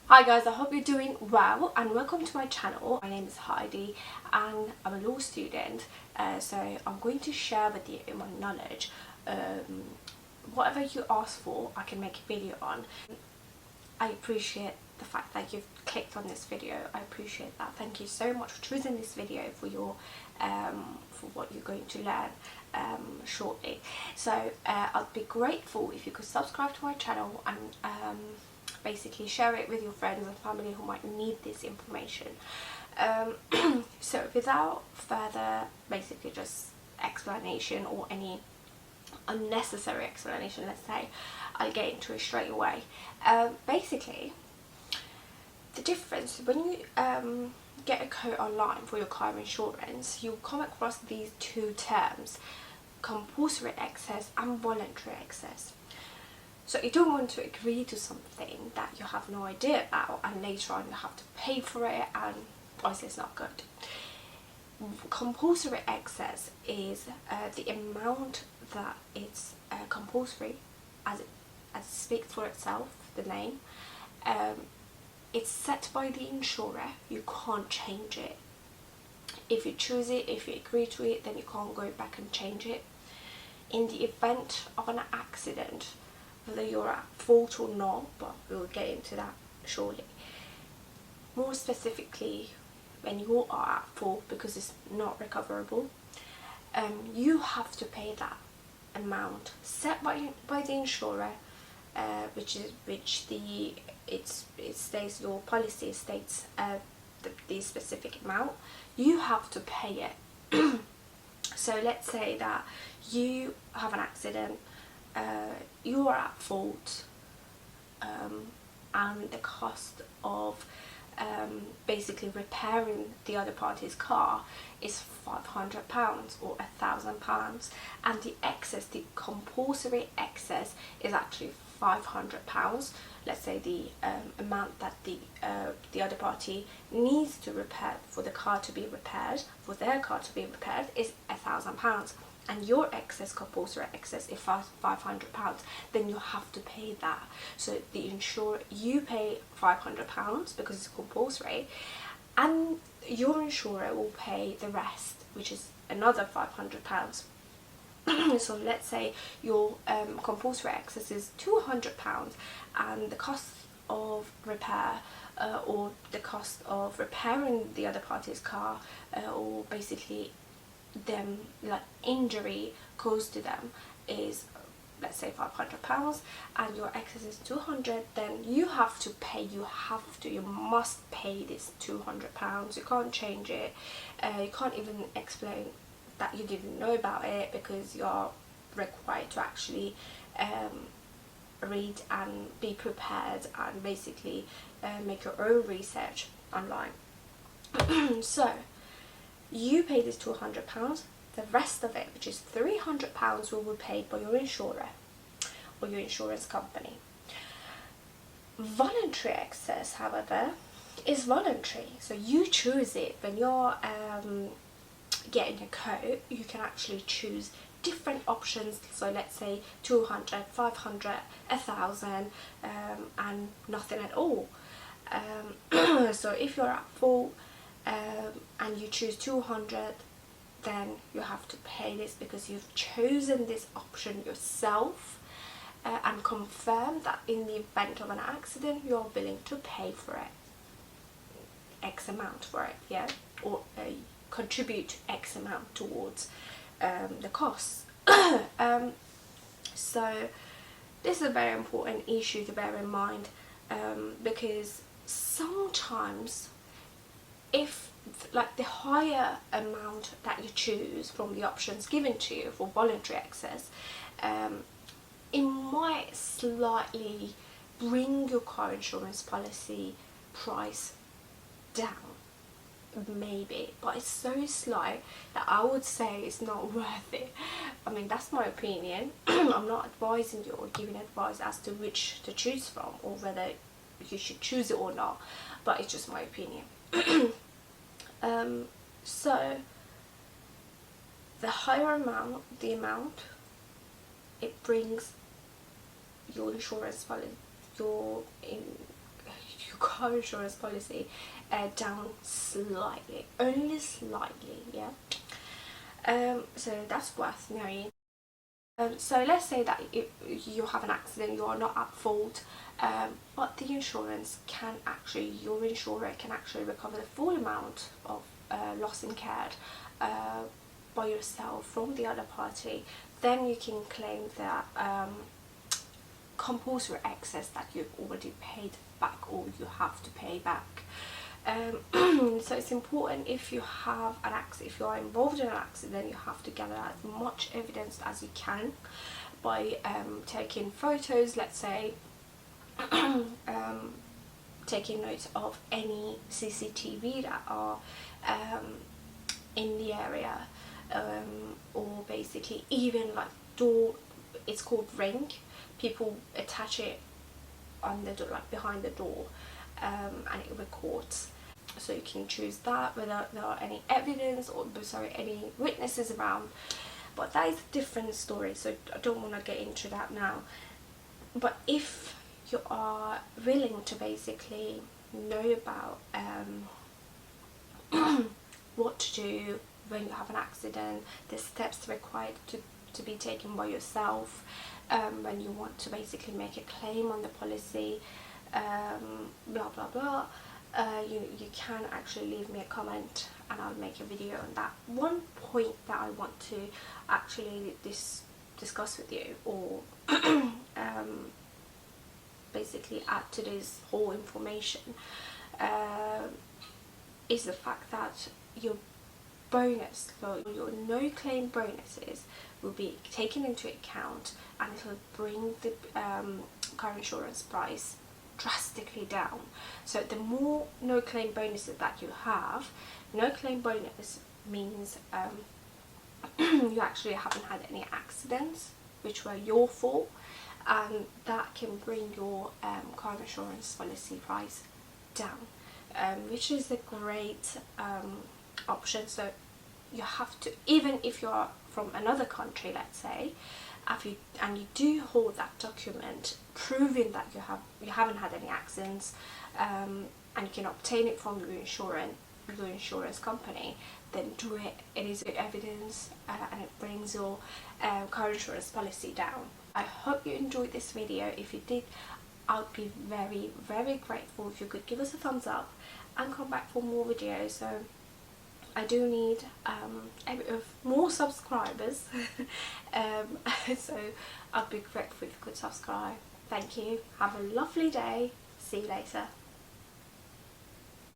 Hi guys, I hope you're doing well and welcome to my channel. My name is Heidi and I'm a law student, so I'm going to share with you my knowledge. Whatever you ask for, I can make a video on. I appreciate the fact that you've clicked on this video. I appreciate that. Thank you so much for choosing this video for your for what you're going to learn shortly. So I'd be grateful if you could subscribe to my channel and basically share it with your friends and family who might need this information. So without further basically just explanation or any unnecessary explanation, let's say, I'll get into it straight away. Basically, the difference when you get a quote online for your car insurance, you come across these two terms: compulsory excess and voluntary excess. So you don't want to agree to something that you have no idea about and later on you have to pay for it, and obviously it's not good. Compulsory excess is the amount that it's compulsory, as it speaks for itself, the name. It's set by the insurer. You can't change it. If you choose it, if you agree to it, then you can't go back and change it. In the event of an accident, whether you're at fault or not, but we'll get into that shortly. More specifically, when you are at fault because it's not recoverable, you have to pay that amount set by the insurer, which states, your policy states the specific amount. You have to pay it. So let's say that you have an accident, you are at fault, and the cost of basically repairing the other party's car is £500 or £1,000, and the excess, the compulsory excess, is actually £500. Let's say the amount that the other party needs to repair for the car to be repaired, for their car to be repaired, is £1,000, and your excess, compulsory excess, is £500. Then you have to pay that. So the insurer, you pay £500 because it's compulsory, and your insurer will pay the rest, which is another £500. So let's say your compulsory excess is £200, and the cost of repair or the cost of repairing the other party's car, or basically them, like injury caused to them, is, let's say, £500, and your excess is 200, then you have to pay, you must pay this £200. You can't change it. You can't even explain that you didn't know about it, because you're required to actually read and be prepared and basically make your own research online. So you pay this £200. The rest of it, which is £300, will be paid by your insurer or your insurance company. Voluntary excess, however, is voluntary. So you choose it. When you're getting a quote, you can actually choose different options. So let's say 200, 500, 1,000, and nothing at all. So if you're at fault and you choose 200, then you have to pay this because you've chosen this option yourself, and confirm that in the event of an accident you're willing to pay for it, X amount for it, yeah, or contribute X amount towards the costs. So this is a very important issue to bear in mind, because sometimes, if like the higher amount that you choose from the options given to you for voluntary excess, it might slightly bring your car insurance policy price down, maybe, but it's so slight that I would say it's not worth it. I mean, that's my opinion. I'm not advising you or giving advice as to which to choose from or whether you should choose it or not, but it's just my opinion. So the higher amount, it brings your insurance policy, your car insurance policy down slightly, only slightly, yeah. So that's worth knowing. So let's say that you have an accident, you are not at fault, but the insurance can actually, your insurer can actually recover the full amount of loss incurred by yourself from the other party. Then you can claim that compulsory excess that you've already paid back, or you have to pay back. So it's important, if you have an accident, if you are involved in an accident, you have to gather as much evidence as you can by taking photos, let's say, taking notes of any CCTV that are in the area, or basically even like door, it's called ring, people attach it on the door, like behind the door, and it records. So you can choose that without there are any evidence, or sorry, any witnesses around. But that is a different story, so I don't want to get into that now. But if you are willing to basically know about what to do when you have an accident, the steps required to be taken by yourself, when you want to basically make a claim on the policy, blah blah blah, you can actually leave me a comment and I'll make a video on that. One point that I want to actually discuss with you, or basically add to this whole information, is the fact that your bonus, so your no claim bonuses, will be taken into account, and it will bring the car insurance price drastically down. So the more no claim bonuses that you have, no claim bonus means you actually haven't had any accidents which were your fault, and that can bring your car insurance policy price down, which is a great option. So you have to, even if you are from another country, let's say, and you do hold that document proving that you haven't had any accidents, and you can obtain it from your insurance company, then do it. It is good evidence, and it brings your car insurance policy down. I hope you enjoyed this video. If you did, I would be very, very grateful if you could give us a thumbs up and come back for more videos. So I do need a bit of more subscribers, so I'd be grateful if you could subscribe. Thank you. Have a lovely day. See you later.